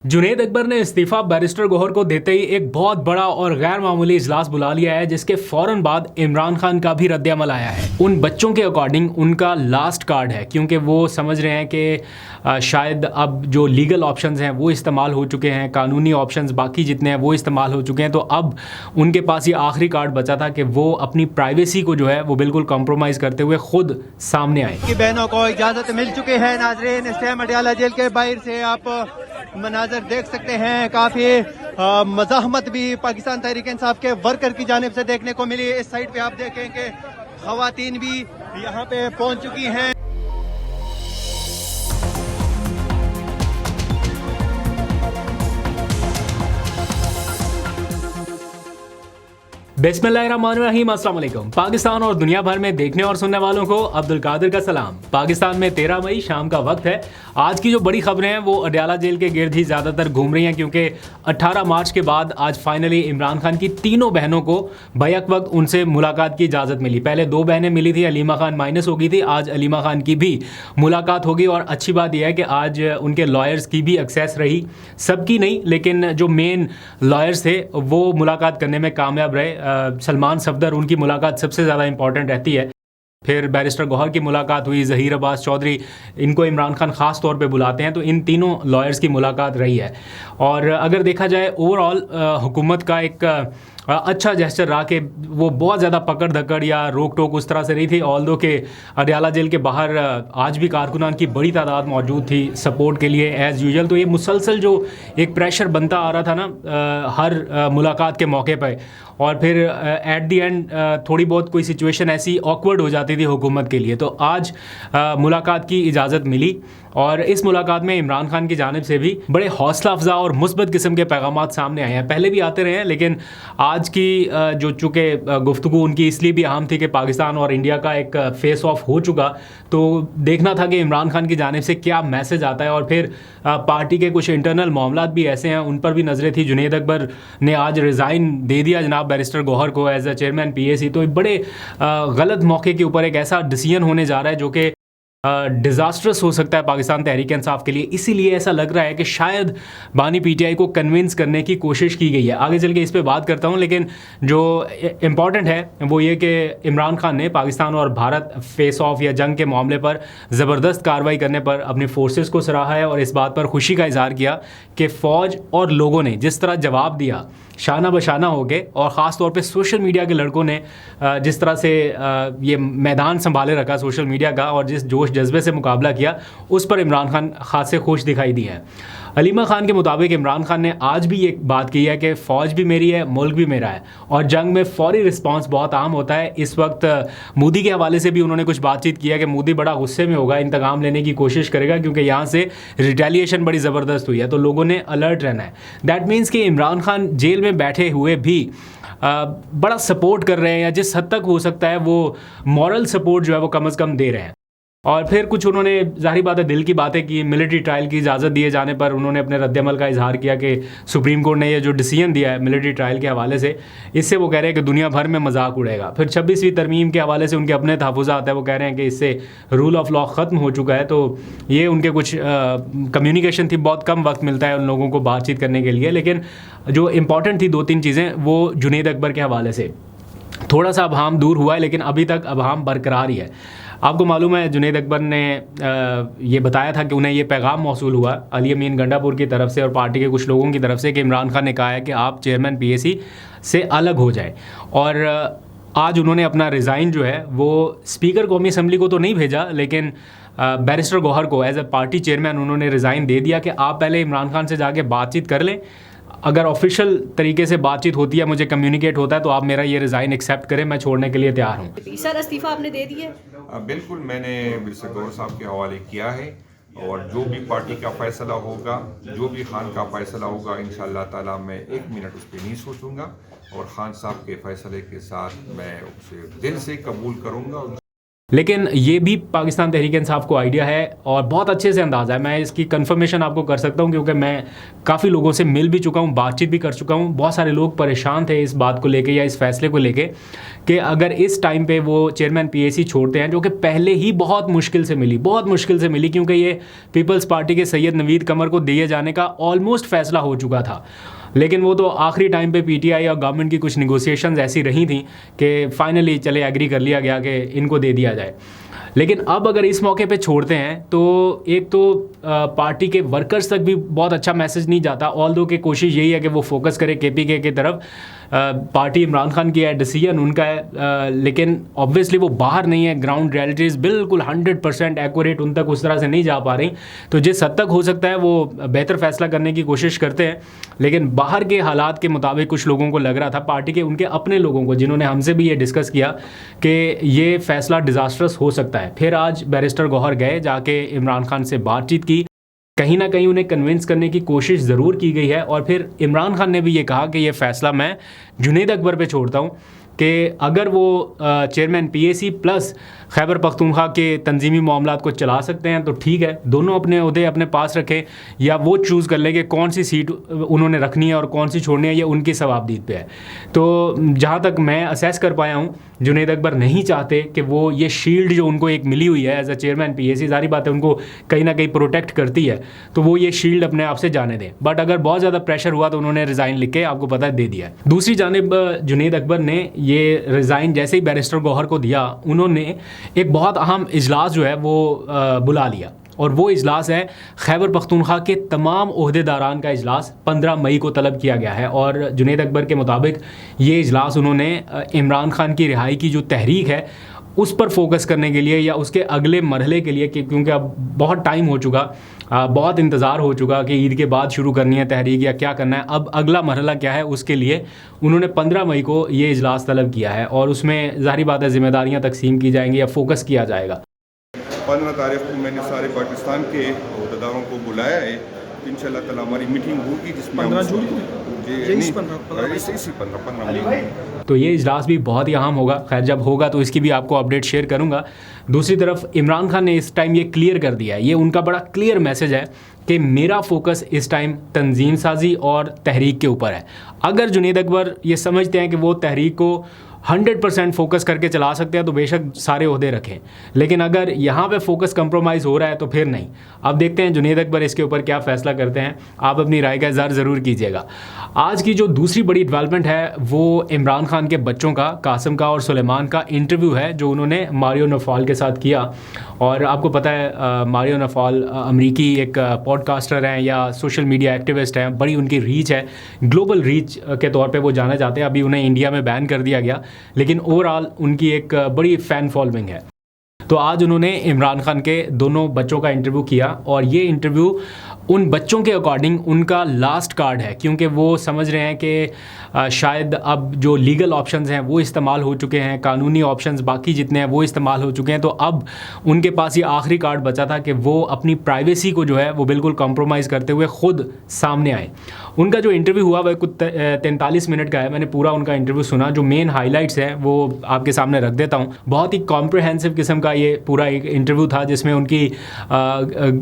जुनैद अकबर ने इस्तीफा बैरिस्टर गौहर को देते ही एक बहुत बड़ा और गैर मामूली इजलास बुला लिया है, जिसके फौरन बाद इमरान खान का भी रद्द-ए-अमल आया है। उन बच्चों के अकॉर्डिंग उनका लास्ट कार्ड है, क्योंकि वो समझ रहे हैं कि शायद अब जो लीगल ऑप्शंस हैं वो इस्तेमाल हो चुके हैं, कानूनी ऑप्शंस बाकी जितने हैं वो इस्तेमाल हो चुके हैं। तो अब उनके पास ये आखिरी कार्ड बचा था कि वो अपनी प्राइवेसी को जो है वो बिल्कुल कॉम्प्रोमाइज़ करते हुए खुद सामने आए। की बहनों को इजाज़त मिल चुकी है। नाजरीन, इस मटियाला जेल के बाहर से आप मनाजर देख सकते हैं। काफी मज़ाहमत भी पाकिस्तान तहरीक इंसाफ के वर्कर की जानिब से देखने को मिली। इस साइड पे आप देखें कि खवातीन भी यहाँ पे पहुंच चुकी हैं। बिस्मिल्लाहिर्रहमानिर्रहीम, अस्सलाम वालेकुम। पाकिस्तान और दुनिया भर में देखने और सुनने वालों को अब्दुल कादिर का सलाम। पाकिस्तान में 13 मई शाम का वक्त है। आज की जो बड़ी खबरें हैं वो अडयाला जेल के गिर्द ही ज़्यादातर घूम रही हैं, क्योंकि 18 मार्च के बाद आज फाइनली इमरान खान की तीनों बहनों को बैक वक्त उनसे मुलाकात की इजाज़त मिली। पहले 2 बहनें मिली थी, अलीमा खान माइनस हो गई थी। आज अलीमा खान की भी मुलाकात होगी और अच्छी बात यह है कि आज उनके लॉयर्स की भी एक्सेस रही। सबकी नहीं, लेकिन जो मेन लॉयर्स थे वो मुलाकात करने में कामयाब रहे। सलमान सफदर, उनकी मुलाकात सबसे ज़्यादा इंपॉर्टेंट रहती है। फिर बैरिस्टर गौहर की मुलाकात हुई, ज़हीर अब्बास चौधरी, इनको इमरान खान ख़ास तौर पे बुलाते हैं। तो इन तीनों लॉयर्स की मुलाकात रही है। और अगर देखा जाए ओवरऑल हुकूमत का एक अच्छा जेस्चर रहा कि वो बहुत ज़्यादा पकड़ धकड़ या रोक टोक उस तरह से नहीं थी। ऑल्दो के अडयाला जेल के बाहर आज भी कारकुनान की बड़ी तादाद मौजूद थी सपोर्ट के लिए एज़ यूजुअल। तो ये मुसलसल जो एक प्रेशर बनता आ रहा था ना हर मुलाकात के मौके पर, और फिर एट दी एंड थोड़ी बहुत कोई सिचुएशन ऐसी ऑकवर्ड हो जाती थी हुकूमत के लिए। तो आज मुलाकात की इजाज़त मिली और इस मुलाकात में इमरान खान की जानिब से भी बड़े हौसला अफजा और मुस्बत किस्म के पैगामात सामने आए हैं। पहले भी आते रहे हैं, लेकिन आज की जो चूँकि गुफ्तगू उनकी इसलिए भी अहम थी कि पाकिस्तान और इंडिया का एक फेस ऑफ हो चुका, तो देखना था कि इमरान खान की जानिब से क्या मैसेज आता है। और फिर पार्टी के कुछ इंटरनल मामलात भी ऐसे हैं, उन पर भी नज़रें थी। जुनैद अकबर ने आज रिज़ाइन दे दिया जनाब बैरिस्टर गौहर को एज अ चेयरमैन PAC। तो एक बड़े गलत मौके के ऊपर एक ऐसा डिसीजन होने जा रहा है जो कि डिज़ास्ट्रस हो सकता है पाकिस्तान तहरीक इंसाफ के लिए। इसीलिए ऐसा लग रहा है कि शायद बानी PTI को कन्विंस करने की कोशिश की गई है। आगे चल के इस पे बात करता हूँ, लेकिन जो इम्पॉर्टेंट है वो ये कि इमरान खान ने पाकिस्तान और भारत फेस ऑफ या जंग के मामले पर ज़बरदस्त कार्रवाई करने पर अपने फोर्सेस को सराहा है और इस बात पर खुशी का इजहार किया कि फ़ौज और लोगों ने जिस तरह जवाब दिया शाना बशाना हो गए, और ख़ास तौर पे सोशल मीडिया के लड़कों ने जिस तरह से ये मैदान संभाले रखा सोशल मीडिया का और जिस जोश जज्बे से मुकाबला किया, उस पर इमरान खान खासे खुश दिखाई दिए हैं। अलीमा खान के मुताबिक इमरान खान ने आज भी ये बात की है कि फ़ौज भी मेरी है, मुल्क भी मेरा है, और जंग में फ़ौरी रिस्पांस बहुत आम होता है। इस वक्त मोदी के हवाले से भी उन्होंने कुछ बातचीत किया कि मोदी बड़ा गुस्से में होगा, इंतकाम लेने की कोशिश करेगा, क्योंकि यहाँ से रिटेलिएशन बड़ी ज़बरदस्त हुई है। तो लोगों ने अलर्ट रहना है। दैट मीन्स कि इमरान खान जेल में बैठे हुए भी बड़ा सपोर्ट कर रहे हैं, या जिस हद तक हो सकता है वो मॉरल सपोर्ट जो है वो कम अज़ कम दे रहे हैं। और फिर कुछ उन्होंने ज़ाहिर बात है दिल की बातें की। मिलिट्री ट्रायल की इजाज़त दिए जाने पर उन्होंने अपने रद्द-ए-अमल का इजहार किया कि सुप्रीम कोर्ट ने ये जो डिसीजन दिया है मिलिट्री ट्रायल के हवाले से, इससे वो कह रहे हैं कि दुनिया भर में मजाक उड़ेगा। फिर 26वीं तरमीम के हवाले से उनके अपने तहफ़्फ़ुज़ात है, वो कह रहे हैं कि इससे रूल ऑफ लॉ ख़त्म हो चुका है। तो ये उनके कुछ कम्युनिकेशन थी, बहुत कम वक्त मिलता है उन लोगों को बातचीत करने के लिए। लेकिन जो इंपॉर्टेंट थी 2-3 चीज़ें, वो जुनैद अकबर के हवाले से थोड़ा सा अबहाम दूर हुआ है, लेकिन अभी तक अबहाम बरकरार ही है। आपको मालूम है जुनैद अकबर ने ये बताया था कि उन्हें ये पैगाम मौसूल हुआ अली अमीन गंडापुर की तरफ से और पार्टी के कुछ लोगों की तरफ से कि इमरान खान ने कहा है कि आप चेयरमैन PAC से अलग हो जाए। और आज उन्होंने अपना रिज़ाइन जो है वो स्पीकर कौमी असम्बली को तो नहीं भेजा, लेकिन बैरिस्टर गौहर को एज अ पार्टी चेयरमैन उन्होंने रिज़ाइन दे दिया कि आप पहले इमरान खान से जाके बातचीत कर लें। अगर ऑफिशियल तरीके से बातचीत होती है, मुझे कम्युनिकेट होता है, तो आप मेरा ये रिज़ाइन एक्सेप्ट करें, मैं छोड़ने के लिए तैयार हूँ। सर, इस्तीफा आपने दे दिया? बिल्कुल, मैंने बैरिस्टर गौहर साहब के हवाले किया है, और जो भी पार्टी का फ़ैसला होगा, जो भी खान का फ़ैसला होगा, इंशाअल्लाह ताला मैं 1 मिनट उस पर नहीं सोचूंगा, और खान साहब के फ़ैसले के साथ मैं उसे दिल से कबूल करूंगा। लेकिन ये भी पाकिस्तान तहरीक इंसाफ को आइडिया है और बहुत अच्छे से अंदाज़ा है। मैं इसकी कंफर्मेशन आपको कर सकता हूँ क्योंकि मैं काफ़ी लोगों से मिल भी चुका हूँ, बातचीत भी कर चुका हूँ। बहुत सारे लोग परेशान थे इस बात को लेके या इस फैसले को लेके कि अगर इस टाइम पे वो चेयरमैन पीएसी छोड़ते हैं, जो कि पहले ही बहुत मुश्किल से मिली क्योंकि ये पीपल्स पार्टी के सैयद नवीद कमर को दिए जाने का ऑलमोस्ट फैसला हो चुका था, लेकिन वो तो आखिरी टाइम पे पीटीआई और गवर्नमेंट की कुछ निगोसिएशंस ऐसी रही थी कि फाइनली चले एग्री कर लिया गया कि इनको दे दिया जाए। लेकिन अब अगर इस मौके पे छोड़ते हैं तो एक तो पार्टी के वर्कर्स तक भी बहुत अच्छा मैसेज नहीं जाता, ऑल्दो कि कोशिश यही है कि वो फोकस करे केपीके की तरफ। पार्टी इमरान खान की है, डिसीजन उनका है, लेकिन ऑब्वियसली वो बाहर नहीं है, ग्राउंड रियलिटीज़ बिल्कुल 100% एक्यूरेट उन तक उस तरह से नहीं जा पा रही। तो जिस हद तक हो सकता है वो बेहतर फैसला करने की कोशिश करते हैं, लेकिन बाहर के हालात के मुताबिक कुछ लोगों को लग रहा था, पार्टी के उनके अपने लोगों को जिन्होंने हमसे भी ये डिस्कस किया कि ये फैसला डिज़ास्ट्रस हो सकता है। फिर आज बैरिस्टर गौहर गए, जाके इमरान खान से बातचीत की, कहीं ना कहीं उन्हें कन्विंस करने की कोशिश ज़रूर की गई है। और फिर इमरान खान ने भी ये कहा कि ये फ़ैसला मैं जुनैद अकबर पे छोड़ता हूँ कि अगर वो chairman PAC plus Khyber Pakhtunkhwa के तंजीमी मामलात को चला सकते हैं तो ठीक है, दोनों अपने ओहदे अपने पास रखें, या वो चूज़ कर लें कि कौन सी सीट उन्होंने रखनी है और कौन सी छोड़नी है, ये उनकी सवाबदीद पे है। तो जहाँ तक मैं असेस कर पाया हूँ, जुनैद अकबर नहीं चाहते कि वो ये शील्ड जो उनको एक मिली हुई है एज अ चेयरमैन पीएसी, सारी बातें उनको कहीं ना कहीं प्रोटेक्ट करती है, तो वो ये शील्ड अपने आप से जाने दें। बट अगर बहुत ज़्यादा प्रेशर हुआ तो उन्होंने रिज़ाइन लिख के आपको पता है दे दिया है। दूसरी जानिब जुनैद अकबर ने ये रिज़ाइन जैसे ही बैरिस्टर गौहर को दिया, उन्होंने एक बहुत अहम इजलास जो है वो बुला लिया, और वो इजलास है खैबर पख्तूनख्वा के तमाम ओहदेदारान का इजलास 15 मई को तलब किया गया है। और जुनैद अकबर के मुताबिक ये इजलास उन्होंने इमरान खान की रिहाई की जो तहरीक है उस पर फोकस करने के लिए या उसके अगले मरहले के लिए, क्योंकि अब बहुत टाइम हो चुका, बहुत इंतज़ार हो चुका कि ईद के बाद शुरू करनी है तहरीक या क्या करना है, अब अगला मरहला क्या है, उसके लिए उन्होंने 15 मई को ये इजलास तलब किया है। और उसमें ज़ाहिर बात है ज़िम्मेदारियाँ तकसीम की जाएंगी या फोकस किया जाएगा। 15 तारीख को मैंने सारे पाकिस्तान के अहदेदारों को बुलाया है, इंशाल्लाह ताला हमारी मीटिंग होगी जिसमें 15 जून इसी 15 तो ये इजलास भी बहुत ही अहम होगा। खैर जब होगा तो इसकी भी आपको अपडेट शेयर करूंगा। दूसरी तरफ इमरान खान ने इस टाइम ये क्लियर कर दिया है, ये उनका बड़ा क्लियर मैसेज है कि मेरा फोकस इस टाइम तंजीम साजी और तहरीक के ऊपर है। अगर जुनैद अकबर ये समझते हैं कि वो तहरीक को 100% फोकस करके चला सकते हैं तो बेशक सारे ओहदे रखें, लेकिन अगर यहाँ पे फोकस कंप्रोमाइज़ हो रहा है तो फिर नहीं। अब देखते हैं जुनैद अकबर इसके ऊपर क्या फ़ैसला करते हैं, आप अपनी राय का इज़हार ज़रूर कीजिएगा। आज की जो दूसरी बड़ी डेवलपमेंट है वो इमरान खान के बच्चों का, कासिम का और सुलेमान का इंटरव्यू है जो उन्होंने मारियो नफाल के साथ किया। और आपको पता है मारियो नफाल अमरीकी एक पॉडकास्टर हैं या सोशल मीडिया एक्टिविस्ट हैं, बड़ी उनकी रीच है, ग्लोबल रीच के तौर पे वो जाने जाते हैं। अभी उन्हें इंडिया में बैन कर दिया गया, लेकिन ओवरऑल उनकी एक बड़ी फ़ैन फॉलोइंग है। तो आज उन्होंने इमरान खान के दोनों बच्चों का इंटरव्यू किया और ये इंटरव्यू उन बच्चों के अकॉर्डिंग उनका लास्ट कार्ड है, क्योंकि वो समझ रहे हैं कि शायद अब जो लीगल ऑप्शंस हैं वो इस्तेमाल हो चुके हैं, कानूनी ऑप्शंस बाकी जितने हैं वो इस्तेमाल हो चुके हैं, तो अब उनके पास ये आखिरी कार्ड बचा था कि वो अपनी प्राइवेसी को जो है वो बिल्कुल कॉम्प्रोमाइज़ करते हुए ख़ुद सामने आए। उनका जो इंटरव्यू हुआ वह कुछ 43 मिनट का है। मैंने पूरा उनका इंटरव्यू सुना, जो मेन हाईलाइट्स हैं वो आपके सामने रख देता हूँ। बहुत ही कॉम्प्रहेंसिव किस्म का ये पूरा एक इंटरव्यू था जिसमें उनकी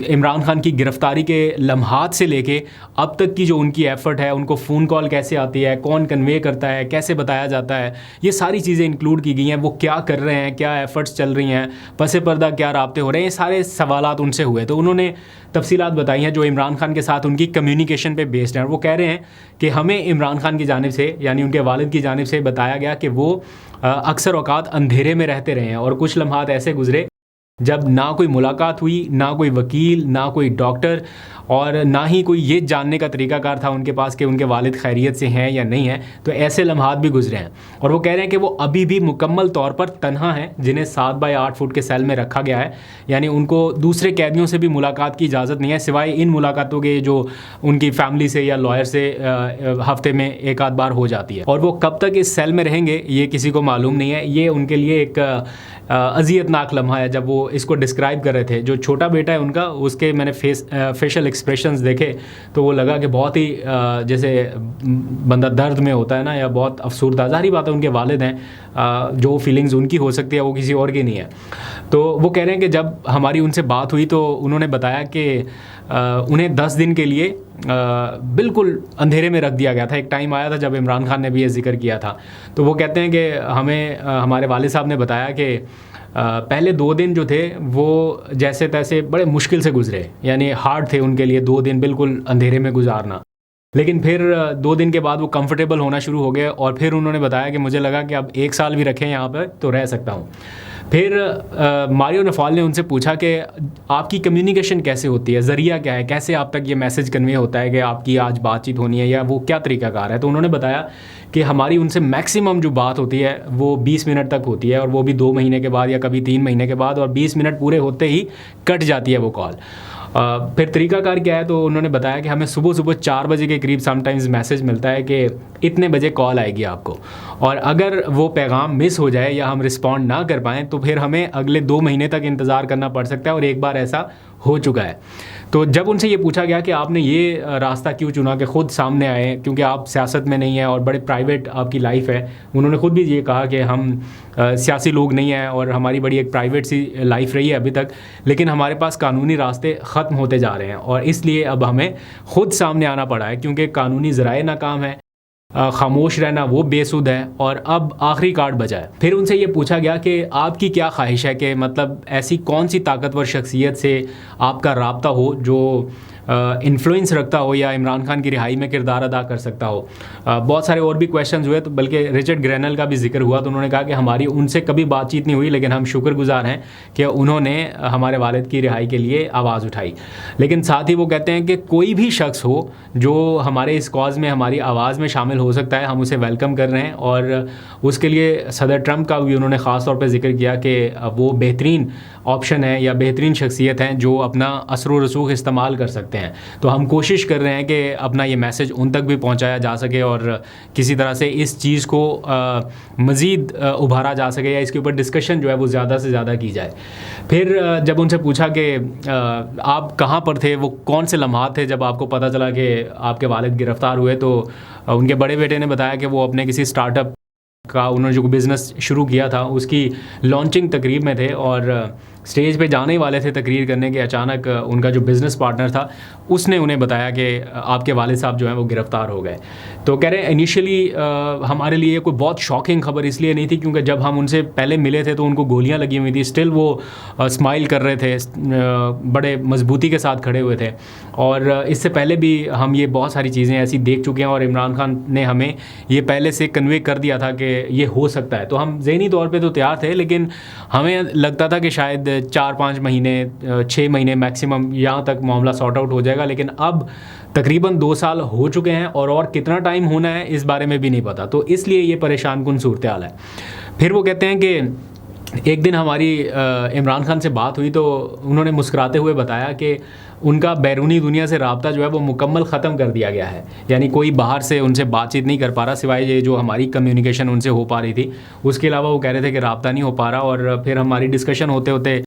इमरान खान की गिरफ्तारी के लम्हात से लेके अब तक की जो उनकी एफ़र्ट है, उनको फ़ोन कॉल कैसे आती है, कौन कन्वे करता है, कैसे बताया जाता है, ये सारी चीज़ें इंक्लूड की गई हैं। वो क्या कर रहे हैं, क्या एफ़र्ट्स चल रही हैं, पसे पर्दा क्या राब्ते हो रहे हैं, ये सारे सवालात उनसे हुए। तो उन्होंने तफसीलात बताई हैं जो इमरान खान के साथ उनकी कम्युनिकेशन पे बेस्ड हैं। और वो कह रहे हैं कि हमें इमरान खान की जानिब से, यानी उनके वालिद की जानिब से बताया गया कि वो अक्सर औकात अंधेरे में रहते रहे हैं और कुछ लम्हात ऐसे गुजरे जब ना कोई मुलाकात हुई, ना कोई वकील, ना कोई डॉक्टर और ना ही कोई ये जानने का तरीक़ाकार था उनके पास कि उनके वालिद खैरियत से हैं या नहीं हैं। तो ऐसे लम्हात भी गुजरे हैं और वो कह रहे हैं कि वो अभी भी मुकम्मल तौर पर तन्हा हैं, जिन्हें 7 बाय 8 फुट के सेल में रखा गया है। यानी उनको दूसरे कैदियों से भी मुलाकात की इजाज़त नहीं है, सिवाय इन मुलाकातों के जो उनकी फ़ैमिली से या लॉयर से हफ्ते में एक आध बार हो जाती है। और वो कब तक इस सेल में रहेंगे ये किसी को मालूम नहीं है। ये उनके लिए एक अज़ियतनाक लम्हा है। जब वो इसको डिस्क्राइब कर रहे थे, जो छोटा बेटा है उनका, उसके मैंने फेशियल एक्सप्रेशंस देखे तो वो लगा कि बहुत ही जैसे बंदा दर्द में होता है ना, या बहुत अफसरदा। ज़ाहिर बात है उनके वालिद हैं, जो फीलिंग्स उनकी हो सकती है वो किसी और की नहीं है। तो वो कह रहे हैं कि जब हमारी उनसे बात हुई तो उन्होंने बताया कि उन्हें 10 दिन के लिए बिल्कुल अंधेरे में रख दिया गया था। एक टाइम आया था जब इमरान खान ने भी ये जिक्र किया था। तो वो कहते हैं कि हमें हमारे वालिद साहब ने बताया कि पहले 2 दिन जो थे वो जैसे तैसे बड़े मुश्किल से गुजरे, यानी हार्ड थे उनके लिए 2 दिन बिल्कुल अंधेरे में गुजारना। लेकिन फिर 2 दिन के बाद वो कंफर्टेबल होना शुरू हो गए और फिर उन्होंने बताया कि मुझे लगा कि अब 1 साल भी रखें यहाँ पर तो रह सकता हूँ। फिर मारियो नफाल ने उनसे पूछा कि आपकी कम्युनिकेशन कैसे होती है, ज़रिया क्या है, कैसे आप तक ये मैसेज कन्वे होता है कि आपकी आज बातचीत होनी है, या वो क्या तरीक़ाकार है। तो उन्होंने बताया कि हमारी उनसे मैक्सिमम जो बात होती है वो 20 मिनट तक होती है, और वो भी 2 महीने के बाद या कभी 3 महीने के बाद, और 20 मिनट पूरे होते ही कट जाती है वो कॉल। फिर तरीक़ाकार क्या है, तो उन्होंने बताया कि हमें सुबह सुबह 4 बजे के करीब समटाइम्स मैसेज मिलता है कि इतने बजे कॉल आएगी आपको, और अगर वो पैगाम मिस हो जाए या हम रिस्पॉन्ड ना कर पाएँ तो फिर हमें अगले 2 महीने तक इंतज़ार करना पड़ सकता है, और एक बार ऐसा हो चुका है। तो जब उनसे ये पूछा गया कि आपने ये रास्ता क्यों चुना कि ख़ुद सामने आए, क्योंकि आप सियासत में नहीं हैं और बड़े प्राइवेट आपकी लाइफ है, उन्होंने ख़ुद भी ये कहा कि हम सियासी लोग नहीं हैं और हमारी बड़ी एक प्राइवेट सी लाइफ रही है अभी तक, लेकिन हमारे पास कानूनी रास्ते ख़त्म होते जा रहे हैं और इसलिए अब हमें ख़ुद सामने आना पड़ा है, क्योंकि कानूनी ज़राए नाकाम है, खामोश रहना वो बेसुध है, और अब आखिरी कार्ड बचा है। फिर उनसे ये पूछा गया कि आपकी क्या ख्वाहिश है, कि मतलब ऐसी कौन सी ताकतवर शख्सियत से आपका राब्ता हो जो इन्फ्लुएंस रखता हो या इमरान खान की रिहाई में किरदार अदा कर सकता हो। बहुत सारे और भी क्वेश्चंस हुए, तो बल्कि रिचर्ड ग्रेनल का भी जिक्र हुआ, तो उन्होंने कहा कि हमारी उनसे कभी बातचीत नहीं हुई, लेकिन हम शुक्रगुजार हैं कि उन्होंने हमारे वालिद की रिहाई के लिए आवाज़ उठाई। लेकिन साथ ही वो कहते हैं कि कोई भी शख्स हो जो हमारे इस कॉज़ में हमारी आवाज़ में शामिल हो सकता है, हम उसे वेलकम कर रहे हैं, और उसके लिए सदर ट्रंप का भी उन्होंने ख़ास तौर पर जिक्र किया कि वो बेहतरीन ऑप्शन है या बेहतरीन शख्सियत हैं जो अपना असर व रसूख इस्तेमाल कर सकते हैं। तो हम कोशिश कर रहे हैं कि अपना ये मैसेज उन तक भी पहुंचाया जा सके और किसी तरह से इस चीज़ को मज़ीद उभारा जा सके, या इसके ऊपर डिस्कशन जो है वो ज़्यादा से ज़्यादा की जाए। फिर जब उनसे पूछा कि आप कहाँ पर थे, वो कौन से लम्हात थे जब आपको पता चला कि आपके वालिद गिरफ़्तार हुए, तो उनके बड़े बेटे ने बताया कि वो अपने किसी स्टार्टअप का उन्होंने जो बिज़नेस शुरू किया था उसकी लॉन्चिंग तकरीब में थे, और स्टेज पे जाने वाले थे तकरीर करने के, अचानक उनका जो बिज़नेस पार्टनर था उसने उन्हें बताया कि आपके वालिद साहब जो हैं वो गिरफ़्तार हो गए। तो कह रहे हैं इनिशियली हमारे लिए कोई बहुत शॉकिंग खबर इसलिए नहीं थी क्योंकि जब हम उनसे पहले मिले थे तो उनको गोलियां लगी हुई थी, स्टिल वो स्माइल कर रहे थे, बड़े मजबूती के साथ खड़े हुए थे, और इससे पहले भी हम ये बहुत सारी चीज़ें ऐसी देख चुके हैं और इमरान खान ने हमें ये पहले से कन्वे कर दिया था कि ये हो सकता है। तो हम ज़हनी तौर पे तो तैयार थे, लेकिन हमें लगता था कि शायद 4-5 महीने 6 महीने मैक्सिमम यहाँ तक मामला सॉर्ट आउट हो जाएगा, लेकिन अब तकरीबन 2 साल हो चुके हैं और कितना टाइम होना है इस बारे में भी नहीं पता, तो इसलिए ये परेशान कुन सूरत हाल है। फिर वो कहते हैं कि एक दिन हमारी इमरान खान से बात हुई तो उन्होंने मुस्कुराते हुए बताया कि उनका बैरूनी दुनिया से राब्ता जो है वो मुकम्मल ख़त्म कर दिया गया है, यानी कोई बाहर से उनसे बातचीत नहीं कर पा रहा सिवाय ये जो हमारी कम्युनिकेशन उनसे हो पा रही थी, उसके अलावा वो कह रहे थे कि राब्ता नहीं हो पा रहा। और फिर हमारी डिस्कशन होते होते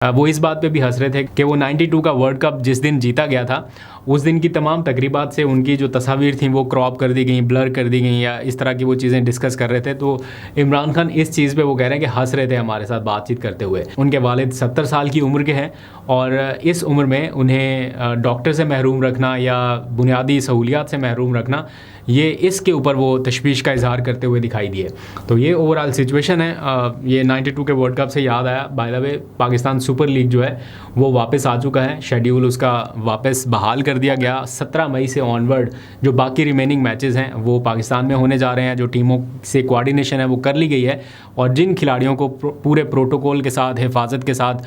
वो इस बात पे भी हंस रहे थे कि वो 92 का वर्ल्ड कप जिस दिन जीता गया था उस दिन की तमाम तकरीबात से उनकी जो तस्वीर थी वो क्रॉप कर दी गई, ब्लर कर दी गई, या इस तरह की वो चीज़ें डिस्कस कर रहे थे। तो इमरान खान इस चीज़ पे वो कह रहे हैं कि हंस रहे थे हमारे साथ बातचीत करते हुए। उनके वालिद 70 साल की उम्र के हैं और इस उम्र में उन्हें डॉक्टर से महरूम रखना या बुनियादी सहूलियात से महरूम रखना, ये इसके ऊपर वो तशवीश का इजहार करते हुए दिखाई दिए। तो ये ओवरऑल सिचुएशन है। ये 92 के वर्ल्ड कप से याद आया, by the way Pakistan super league जो है वो वापस आ चुका है, शेड्यूल उसका वापस बहाल कर दिया गया। 17 मई से ऑनवर्ड जो बाकी रिमेनिंग मैचेस हैं वो पाकिस्तान में होने जा रहे हैं, जो टीमों से कोऑर्डिनेशन है वो कर ली गई है, और जिन खिलाड़ियों को पूरे प्रोटोकॉल के साथ, हिफाजत के साथ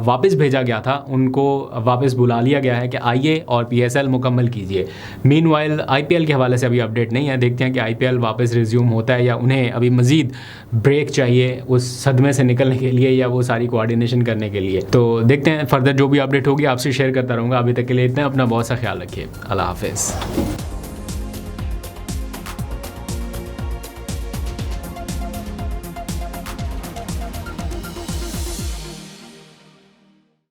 वापस भेजा गया था उनको वापस बुला लिया गया है कि आइए और PSL मुकम्मल कीजिए। मीनवाइल IPL के हवाले से अभी अपडेट नहीं है, देखते हैं कि IPL वापस रिज्यूम होता है या उन्हें अभी मज़ीद ब्रेक चाहिए उस सदमे से निकलने के लिए या वो सारी कोऑर्डिनेशन करने के लिए। तो देखते हैं फर्दर जो भी अपडेट होगी आपसे शेयर करता रहूँगा। अभी तक के लिए इतना, अपना बहुत सा ख्याल रखिए। अल्लाह हाफ़िज़।